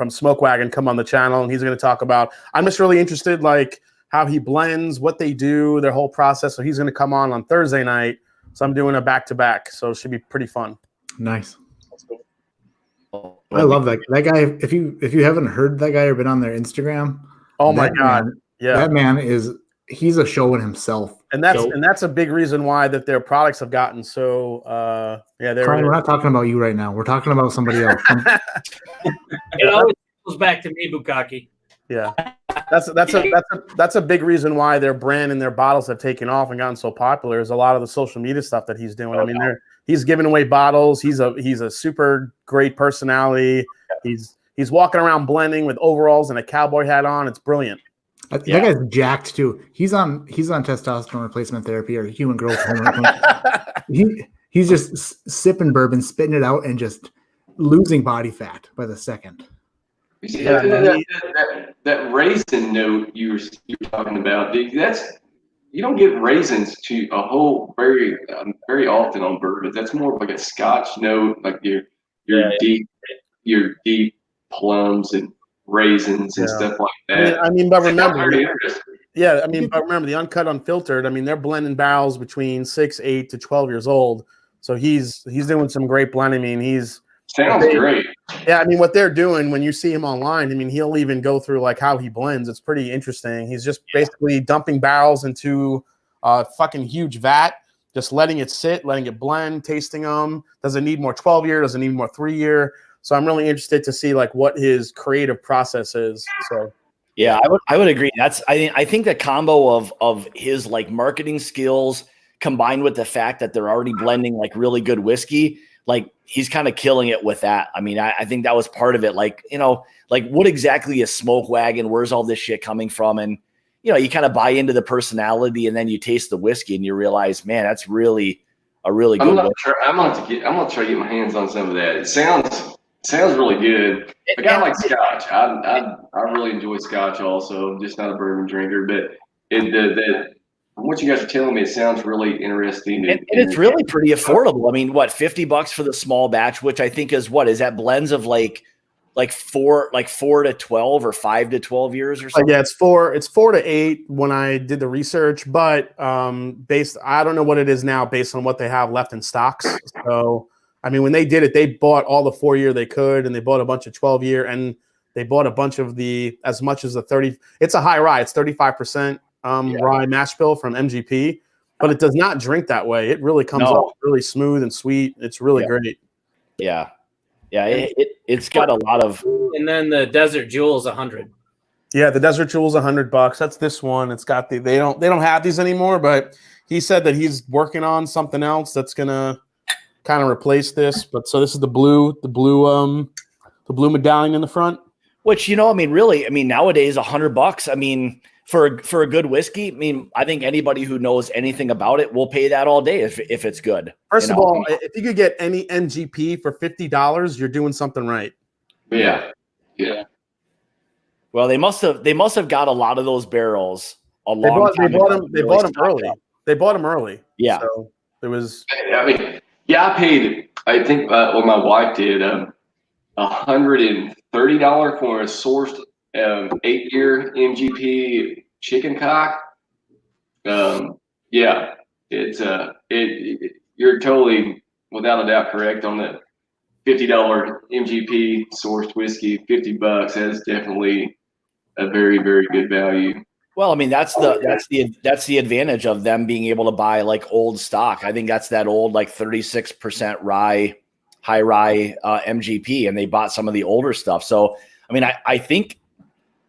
Smoke Wagon come on the channel, and he's going to talk about. I'm just really interested, like, how he blends, what they do, their whole process. So he's going to come on Thursday night. So I'm doing a back-to-back. So it should be pretty fun. Nice. I love that guy. If you haven't heard that guy or been on their Instagram, oh my God, that man he's a show in himself. And that's a big reason why that their products have gotten so. Cline, we're not talking about you right now. We're talking about somebody else. It always goes back to me, Bukaki. Yeah, that's a big reason why their brand and their bottles have taken off and gotten so popular. Is a lot of the social media stuff that he's doing. I mean, he's giving away bottles. He's a super great personality. He's walking around blending with overalls and a cowboy hat on. It's brilliant. That guy's jacked too. He's on testosterone replacement therapy or human growth hormone. He's just sipping bourbon, spitting it out, and just losing body fat by the second. That raisin note you're talking about, you don't get raisins to a whole very often on bourbon. That's more of like a Scotch note, like your deep plums and raisins and stuff like that. But remember, the uncut, unfiltered. I mean, they're blending barrels between 6, 8 to 12 years old. So he's doing some great blending. I mean, sounds great. Yeah, I mean, what they're doing when you see him online, I mean, he'll even go through like how he blends. It's pretty interesting. He's just basically dumping barrels into a fucking huge vat, just letting it sit, letting it blend, tasting them. Does it need more 12-year? Does it need more 3-year? So I'm really interested to see like what his creative process is. So yeah, I would agree. I think the combo of his like marketing skills combined with the fact that they're already blending like really good whiskey, like he's kind of killing it with that. I mean, I think that was part of it. Like, you know, like what exactly is Smoke Wagon? Where's all this shit coming from? And, you know, you kind of buy into the personality and then you taste the whiskey and you realize, man, that's really a really good whiskey. I'm gonna try to get my hands on some of that. It sounds really good. A guy like Scotch, I really enjoy Scotch also. I'm just not a bourbon drinker, but from what you guys are telling me, it sounds really interesting. And it's really pretty affordable. I mean, what, $50 for the small batch, which I think is that blends of like 4 to 12 or 5 to 12 years or something. Yeah, it's 4 to 8 when I did the research, but I don't know what it is now based on what they have left in stocks. So I mean, when they did it, they bought all the 4-year they could, and they bought a bunch of 12-year, and they bought a bunch of as much as the 30. It's a high rye. It's 35% rye mash bill from MGP, but it does not drink that way. It really comes off really smooth and sweet. It's really great. Yeah. Yeah. It's got a lot of. And then the Desert Jewel's 100. Yeah. The Desert Jewel's $100. That's this one. It's got they don't have these anymore, but he said that he's working on something else that's going to kind of replace this. But so this is the blue medallion in the front. Which, you know, I mean, really, I mean, nowadays $100. I mean, for a good whiskey, I mean, I think anybody who knows anything about it will pay that all day if it's good. First of all, if you could get any MGP for $50, you're doing something right. Yeah. Well, they must have got a lot of those barrels a long time ago. They bought them early. They bought them early. Yeah. So there was. I mean, yeah, I paid. I think my wife did $130 for a sourced 8-year MGP chicken cock. Yeah, it's you're totally without a doubt correct on the $50 MGP sourced whiskey. $50. That's definitely a very, very good value. Well, I mean, that's the advantage of them being able to buy like old stock. I think that's that old like 36% high rye MGP, and they bought some of the older stuff. So, I mean, I think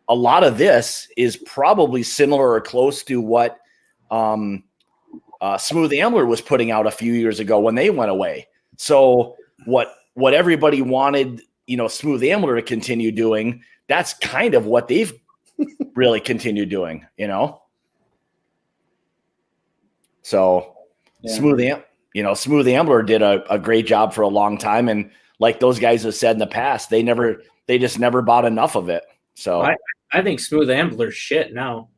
a lot of this is probably similar or close to what Smooth Ambler was putting out a few years ago when they went away. So what everybody wanted, you know, Smooth Ambler to continue doing, that's kind of what they've really continued doing, you know? So Smooth Ambler did a great job for a long time. And like those guys have said in the past, they just never bought enough of it. So I think Smooth Ambler's shit now.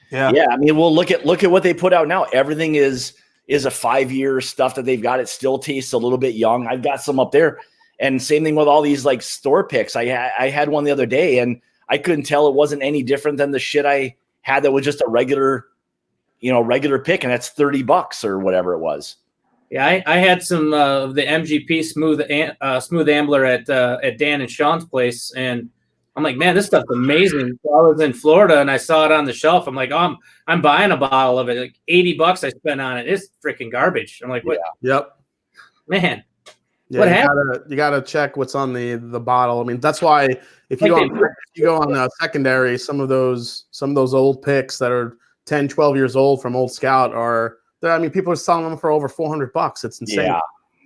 Yeah. Yeah. I mean, well, look at what they put out now. Everything is a 5-year stuff that they've got. It still tastes a little bit young. I've got some up there, and same thing with all these like store picks. I had one the other day, and I couldn't tell it wasn't any different than the shit I had that was just a regular pick, and that's $30 or whatever it was. Yeah, I had some of the MGP Smooth Ambler at Dan and Sean's place, and I'm like, man, this stuff's amazing. So I was in Florida and I saw it on the shelf. I'm like, oh, I'm buying a bottle of it. Like $80 I spent on it. It's freaking garbage. I'm like, what? Yeah. Yep. Man. Yeah, what happened? You gotta check what's on the bottle. I mean, that's why if you go on secondary, some of those old picks that are 10, 12 years old from Old Scout people are selling them for over $400. It's insane.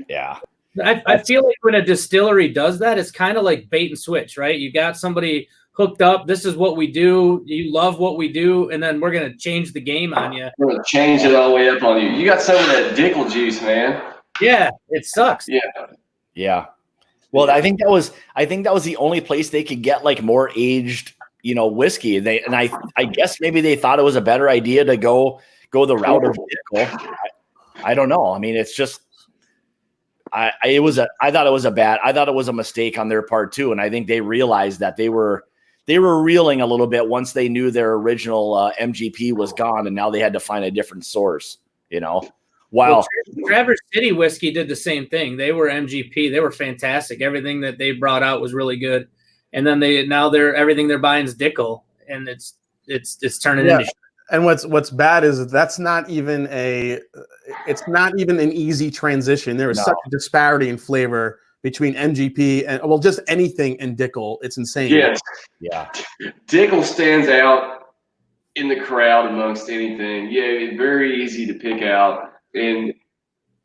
Yeah. I feel like when a distillery does that, it's kind of like bait and switch, right? You got somebody hooked up. This is what we do. You love what we do, and then we're gonna change the game on you. We're gonna change it all the way up on you. You got some of that Dickel juice, man. Yeah, it sucks. Yeah. Well, I think that was the only place they could get like more aged, you know, whiskey. I guess maybe they thought it was a better idea to go the route of Dickel. I don't know. I mean, it's just. I thought it was a mistake on their part too, and I think they realized that they were reeling a little bit once they knew their original MGP was gone, and now they had to find a different source. You know, wow. Well, Traverse City Whiskey did the same thing. They were MGP. They were fantastic. Everything that they brought out was really good, and then everything they're buying is Dickel, and it's turning into. And what's bad is it's not even an easy transition. There is such a disparity in flavor between MGP and just anything in Dickel. It's insane. Yes. Yeah. Dickel stands out in the crowd amongst anything. Yeah, it's very easy to pick out. And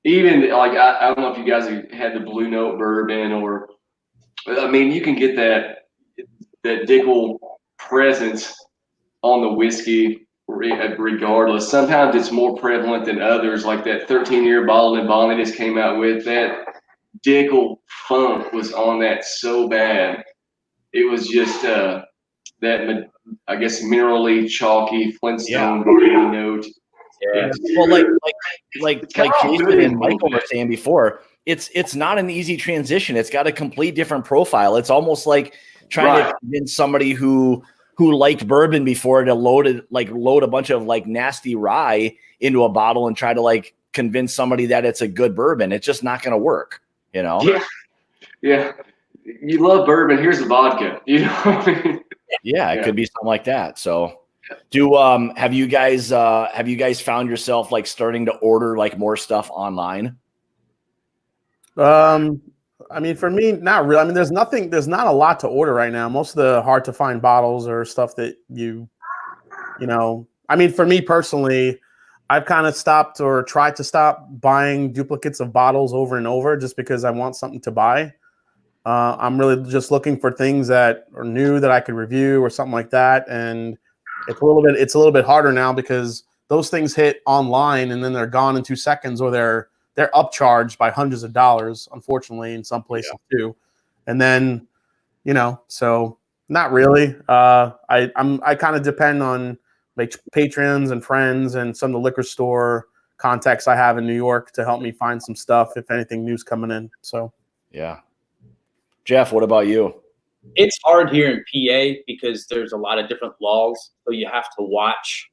even like I don't know if you guys have had the Blue Note bourbon, or I mean, you can get that Dickel presence on the whiskey regardless. Sometimes it's more prevalent than others, like that 13-year bottle and bond they just came out with. That Dickel funk was on that so bad. It was just that, I guess, minerally chalky Flintstone grainy note. Yeah. Well, like Jason and Michael were saying before, it's not an easy transition. It's got a complete different profile. It's almost like trying to convince somebody who liked bourbon before to load a bunch of like nasty rye into a bottle and try to like convince somebody that it's a good bourbon. It's just not going to work, you know? Yeah. You love bourbon. Here's the vodka. You know what I mean? Yeah, it could be something like that. So have you guys found yourself like starting to order like more stuff online? I mean, for me, not really. I mean, there's not a lot to order right now. Most of the hard to find bottles are stuff that you know, I mean, for me personally, I've kind of stopped or tried to stop buying duplicates of bottles over and over just because I want something to buy. I'm really just looking for things that are new that I could review or something like that. And it's a little bit harder now because those things hit online and then they're gone in 2 seconds, or they're upcharged by hundreds of dollars, unfortunately, in some places too. And then, you know, so not really. I kind of depend on like patrons and friends and some of the liquor store contacts I have in New York to help me find some stuff if anything new's coming in. So yeah. Jeff, what about you? It's hard here in PA because there's a lot of different laws, so you have to watch.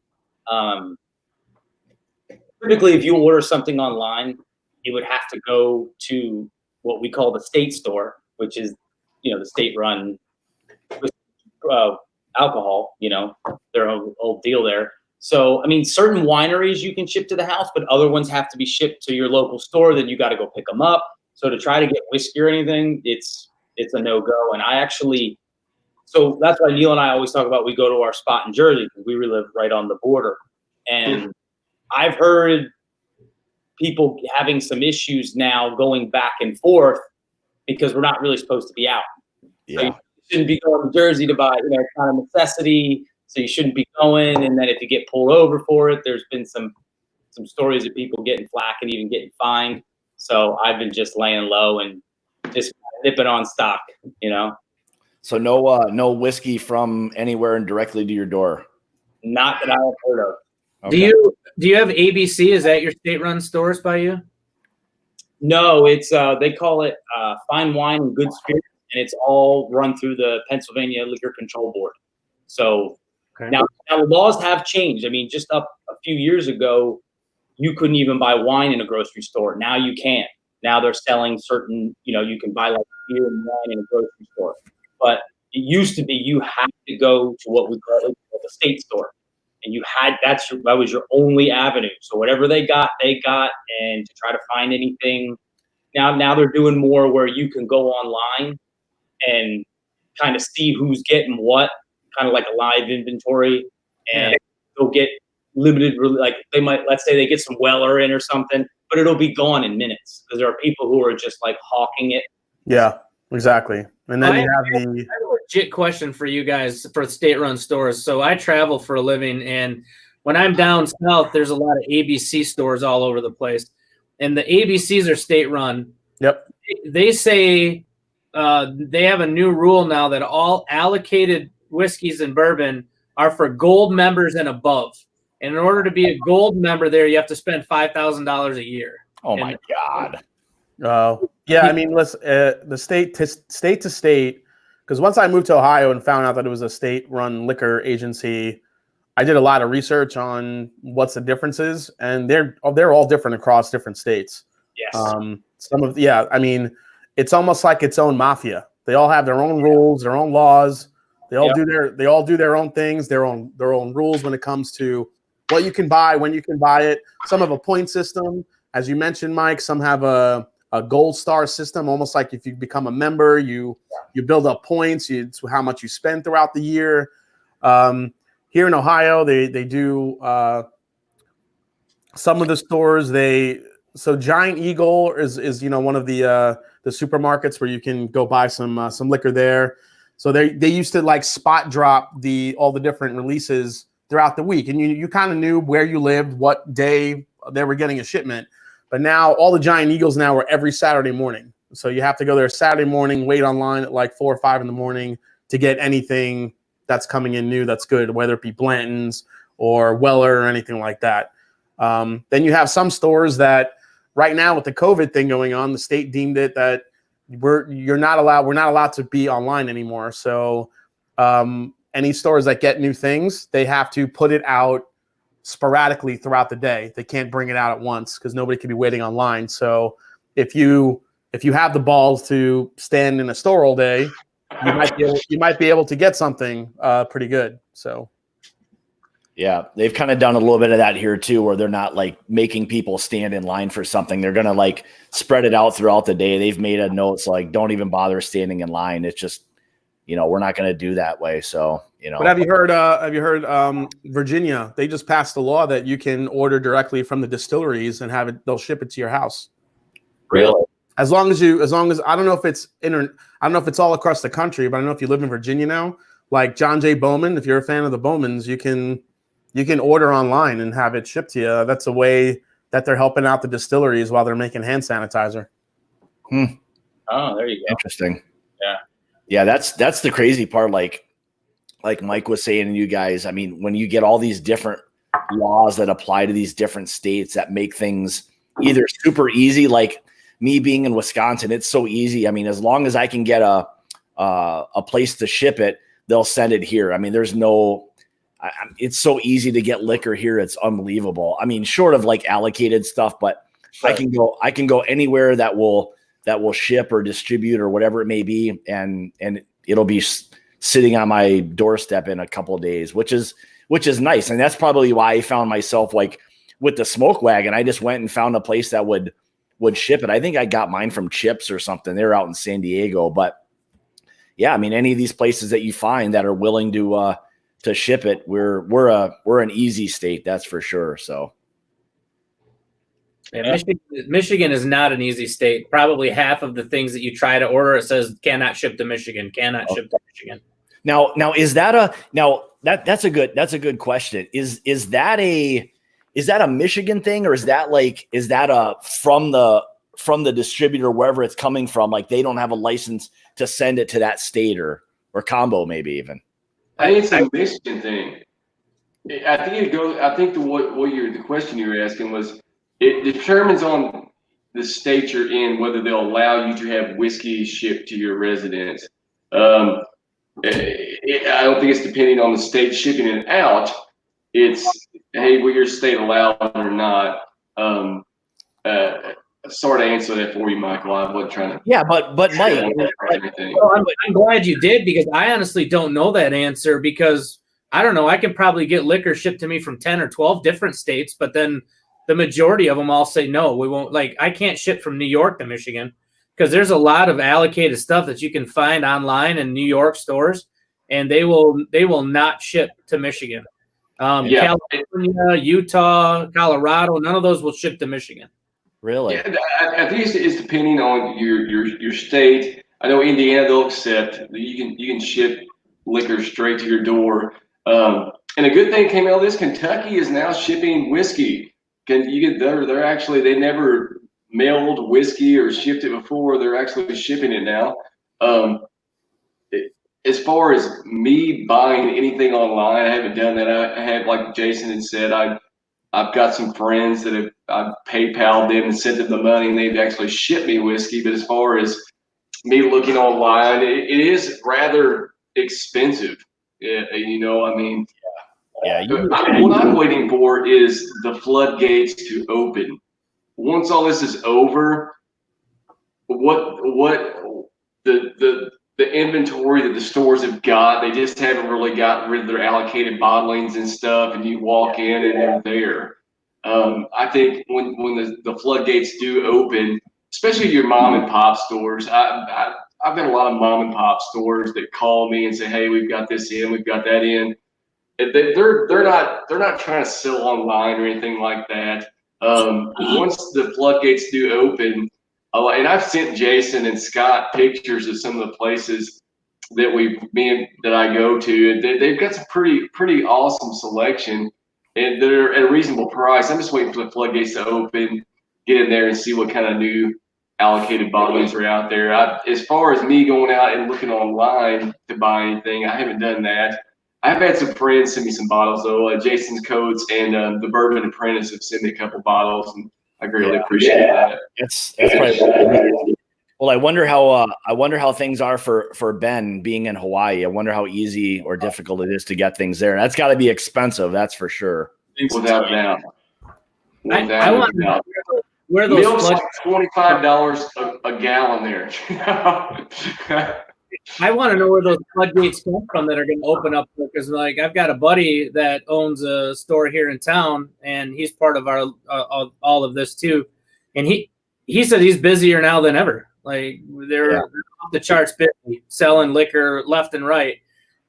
Typically, if you order something online, it would have to go to what we call the state store, which is, you know, the state-run alcohol, you know, their old deal there. So, I mean, certain wineries you can ship to the house, but other ones have to be shipped to your local store. Then you got to go pick them up. So to try to get whiskey or anything, it's a no-go. And so that's why Neal and I always talk about we go to our spot in Jersey because we live right on the border. And I've heard people having some issues now going back and forth because we're not really supposed to be out. Yeah. So you shouldn't be going to Jersey to buy, you know, it's not a necessity. So you shouldn't be going. And then if you get pulled over for it, there's been some stories of people getting flack and even getting fined. So I've been just laying low and just nipping on stock, you know. So no whiskey from anywhere and directly to your door. Not that I have heard of. Okay. Do you have ABC? Is that your state-run stores by you? No, it's they call it Fine Wine and Good Spirits, and it's all run through the Pennsylvania Liquor Control Board. So now the laws have changed. I mean, just up a few years ago, you couldn't even buy wine in a grocery store. Now you can. Now they're selling certain, you know, you can buy like beer and wine in a grocery store. But it used to be you had to go to what we call the state store. And that was your only avenue. So whatever they got. And to try to find anything, now they're doing more where you can go online and kind of see who's getting what, kind of like a live inventory, and they'll get limited. Like they might, let's say they get some Weller in or something, but it'll be gone in minutes because there are people who are just like hawking it. yeah, exactly. And then I you have have a legit question for you guys for state-run stores. So I travel for a living, and when I'm down south, there's a lot of ABC stores all over the place, and the ABCs are state-run. Yep. They say they have a new rule now that all allocated whiskeys and bourbon are for gold members and above. And in order to be a gold member there, you have to spend $5,000 a year. Oh my God. Yeah, I mean, listen, the state to state, because once I moved to Ohio and found out that it was a state-run liquor agency, I did a lot of research on what's the differences, and they're all different across different states. Yes. I mean, it's almost like its own mafia. They all have their own rules, their own laws. They all do their own things, their own rules when it comes to what you can buy, when you can buy it. Some have a point system, as you mentioned, Mike. Some have a gold star system, almost like if you become a member, you build up points. It's how much you spend throughout the year. Here in Ohio, they do some of the stores. So Giant Eagle is one of the supermarkets where you can go buy some liquor there. So they used to like spot drop all the different releases throughout the week, and you kind of knew where you lived, what day they were getting a shipment. But now all the Giant Eagles now are every Saturday morning. So you have to go there Saturday morning, wait online at like 4 or 5 in the morning to get anything that's coming in new that's good, whether it be Blanton's or Weller or anything like that. Then you have some stores that right now with the COVID thing going on, the state deemed it that we're not allowed to be online anymore. So any stores that get new things, they have to put it out sporadically throughout the day. They can't bring it out at once because nobody can be waiting online. So if you have the balls to stand in a store all day, you might be able to get something pretty good. So yeah, they've kind of done a little bit of that here too, where they're not like making people stand in line for something. They're going to like spread it out throughout the day. They've made a note, so like, don't even bother standing in line. It's just, we're not going to do that way. So, But have you heard Virginia? They just passed a law that you can order directly from the distilleries and they'll ship it to your house. Really? As long as I don't know if it's I don't know if it's all across the country, but I know if you live in Virginia now, like John J. Bowman, if you're a fan of the Bowmans, you can order online and have it shipped to you. That's a way that they're helping out the distilleries while they're making hand sanitizer. Oh, there you go. Interesting. Yeah. Yeah, that's the crazy part. Like Mike was saying, and you guys, I mean, when you get all these different laws that apply to these different states that make things either super easy, like me being in Wisconsin, it's so easy. I mean, as long as I can get a place to ship it, they'll send it here. I mean, it's so easy to get liquor here. It's unbelievable. I mean, short of like allocated stuff, but sure. I can go anywhere that will ship or distribute or whatever it may be. And it'll be sitting on my doorstep in a couple of days, which is nice. And that's probably why I found myself like with the smoke wagon. I just went and found a place that would ship it. I think I got mine from Chips or something. They're out in San Diego, but yeah, I mean, any of these places that you find that are willing to ship it, we're an easy state, that's for sure. So yeah, Michigan is not an easy state. Probably half of the things that you try to order, it says cannot ship to Michigan, cannot ship to Michigan. Now is that that's a good question. Is that a Michigan thing, or is that a from the distributor wherever it's coming from? Like they don't have a license to send it to that state or combo maybe even. I think it's a Michigan thing. I think the question you were asking was, it determines on the state you're in whether they'll allow you to have whiskey shipped to your residence. I don't think it's depending on the state shipping it out. It's, hey, will your state allow it or not? Sort of answer that for you, Michael. I wasn't trying to. Yeah, but Mike, I'm glad you did, because I honestly don't know that answer, because I don't know. I can probably get liquor shipped to me from 10 or 12 different states, but then the majority of them all say no, we won't. Like I can't ship from New York to Michigan because there's a lot of allocated stuff that you can find online in New York stores, and they will not ship to Michigan. California, Utah, Colorado, none of those will ship to Michigan. Really? Yeah, I think it's depending on your state. I know Indiana, they'll accept that you can ship liquor straight to your door. And a good thing came out of this: Kentucky is now shipping whiskey. They're actually, they never mailed whiskey or shipped it before. They're actually shipping it now. As far as me buying anything online, I haven't done that. I have, like Jason had said, I've got some friends that I've PayPal'd them and sent them the money, and they've actually shipped me whiskey. But as far as me looking online, it is rather expensive. Yeah, I mean, what I'm waiting for is the floodgates to open. Once all this is over, what the the inventory that the stores have got. They just haven't really gotten rid of their allocated bottlings and stuff, and you walk in and they're there. I think when the floodgates do open, especially your mom and pop stores, I've got a lot of mom and pop stores that call me and say, "Hey, we've got this in, we've got that in." They're not trying to sell online or anything like that. Once the floodgates do open, and I've sent Jason and Scott pictures of some of the places that I go to, and they've got some pretty awesome selection, and they're at a reasonable price. I'm just waiting for the floodgates to open, get in there and see what kind of new allocated bottlings are out there. As far as me going out and looking online to buy anything, I haven't done that. I've had some friends send me some bottles though. Jason's Coats and the Bourbon Apprentice have sent me a couple bottles, and I greatly appreciate that. That's probably. Well, I wonder how things are for Ben being in Hawaii. I wonder how easy or difficult it is to get things there. That's got to be expensive, that's for sure. Without doubt. I want to know where those milk's like $25 a gallon there. I want to know where those floodgates come from that are going to open up, because like I've got a buddy that owns a store here in town, and he's part of our all of this too. And he said he's busier now than ever. Like they're off the charts busy selling liquor left and right.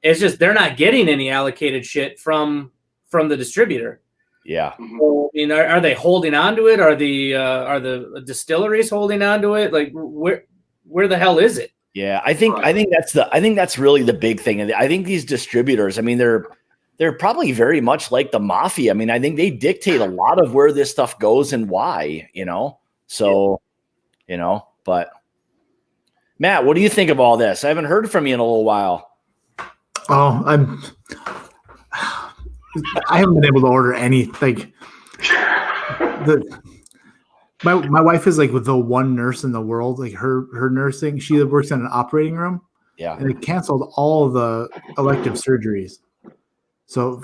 It's just they're not getting any allocated shit from the distributor. Yeah. So, I mean, are they holding on to it? Are the distilleries holding on to it? Like where the hell is it? Yeah, I think that's really the big thing. And I think these distributors, I mean, they're probably very much like the mafia. I mean, I think they dictate a lot of where this stuff goes and why, So, but Matt, what do you think of all this? I haven't heard from you in a little while. Oh, I haven't been able to order any. Like my wife is like with the one nurse in the world. Like her nursing, she works in an operating room. Yeah, and they canceled all the elective surgeries. So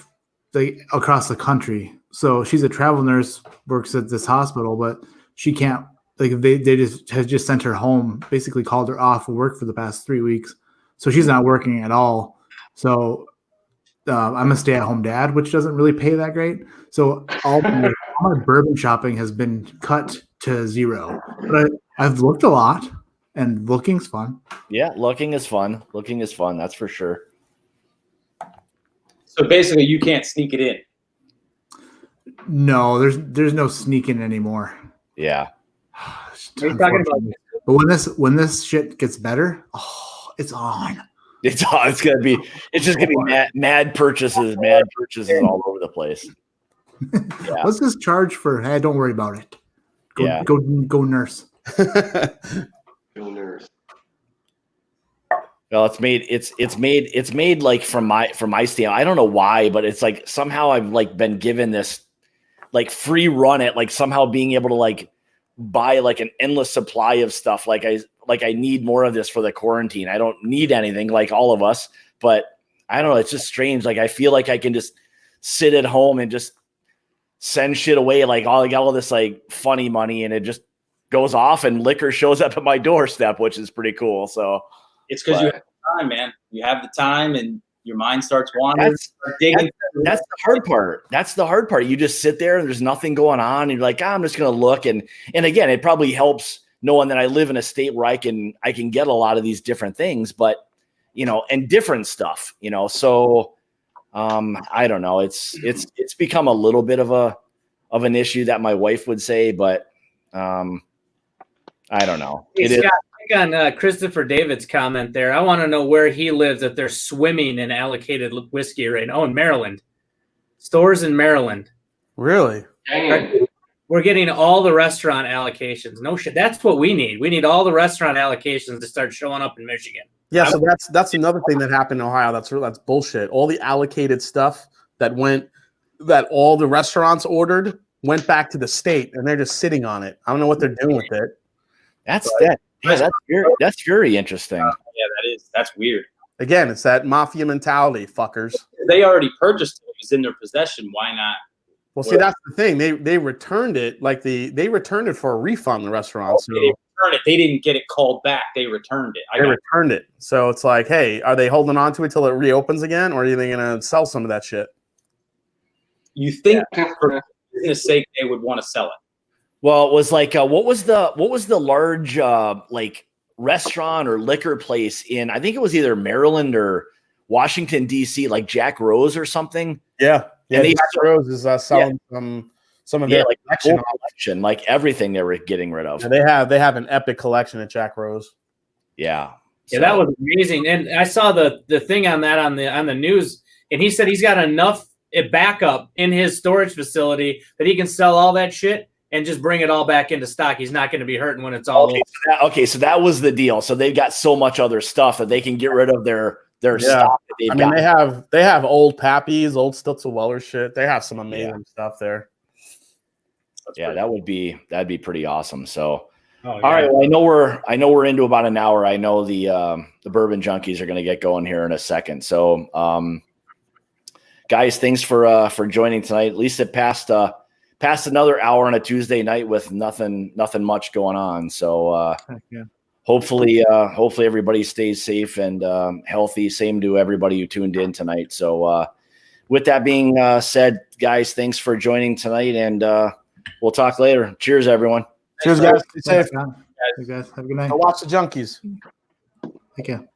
across the country. So she's a travel nurse, works at this hospital, but she can't. Like they just sent her home. Basically, called her off of work for the past 3 weeks. So she's not working at all. So I'm a stay-at-home dad, which doesn't really pay that great. So all my bourbon shopping has been cut to zero. But I've looked a lot, and looking's fun. Yeah, looking is fun. Looking is fun. That's for sure. So basically, you can't sneak it in. No, there's no sneaking anymore. Yeah. What are you talking about? But when this shit gets better, it's on. It's just gonna be mad purchases all over the place. Yeah. Let's just charge for. Hey, don't worry about it. Go nurse. Go nurse. Well, it's made like from my standpoint. I don't know why, but it's like somehow I've like been given this like free run at like somehow being able to like buy like an endless supply of stuff. Like I need more of this for the quarantine. I don't need anything like all of us, but I don't know. It's just strange. Like I feel like I can just sit at home and just send shit away. Like I got all this like funny money, and it just goes off, and liquor shows up at my doorstep, which is pretty cool. So it's because you have the time, man. You have the time, and your mind starts wandering. That's the hard part. That's the hard part. You just sit there and there's nothing going on, and you're like, I'm just gonna look. And again, it probably helps knowing that I live in a state where I can get a lot of these different things, but and different stuff, So I don't know. It's become a little bit of an issue that my wife would say, but I don't know. Hey, Scott, on Christopher David's comment there, I want to know where he lives, that they're swimming in allocated whiskey right now. Oh, in Maryland. Stores in Maryland. Really? Dang. We're getting all the restaurant allocations. No shit. That's what we need. We need all the restaurant allocations to start showing up in Michigan. Yeah, so that's another thing that happened in Ohio. That's bullshit. All the allocated stuff that all the restaurants ordered went back to the state, and they're just sitting on it. I don't know what they're doing with it. That's very interesting. Yeah, that's weird. Again, it's that mafia mentality, fuckers. They already purchased it. It was in their possession. Why not? Well, see, that's the thing. They returned it they returned it for a refund. The restaurant. Okay, So they return it. They didn't get it called back. They returned it. They returned it. So it's like, hey, are they holding on to it till it reopens again, or are they going to sell some of that shit? You think for business sake they would want to sell it? Well, it was like what was the large like restaurant or liquor place in, I think it was either Maryland or Washington D.C., like Jack Rose or something. Yeah, and Jack Rose is selling some of their like collection, like everything they were getting rid of. And they have an epic collection at Jack Rose. Yeah. Yeah, that was amazing. And I saw the thing on that on the news, and he said he's got enough backup in his storage facility that he can sell all that shit and just bring it all back into stock. He's not going to be hurting when it's all okay. So that was the deal. So they've got so much other stuff that they can get rid of their stock. That they've got. They have old Pappies, old Stutzel Weller shit. They have some amazing stuff there. That'd be pretty awesome. So, all right. Well, I know we're into about an hour. I know the bourbon junkies are going to get going here in a second. So, guys, thanks for joining tonight. At least it passed another hour on a Tuesday night with nothing much going on. So, hopefully everybody stays safe and healthy. Same to everybody who tuned in tonight. So, with that being said, guys, thanks for joining tonight, and we'll talk later. Cheers, everyone. Cheers, guys. Stay safe. Thanks, guys. Have a good night. Go watch the junkies. Take care.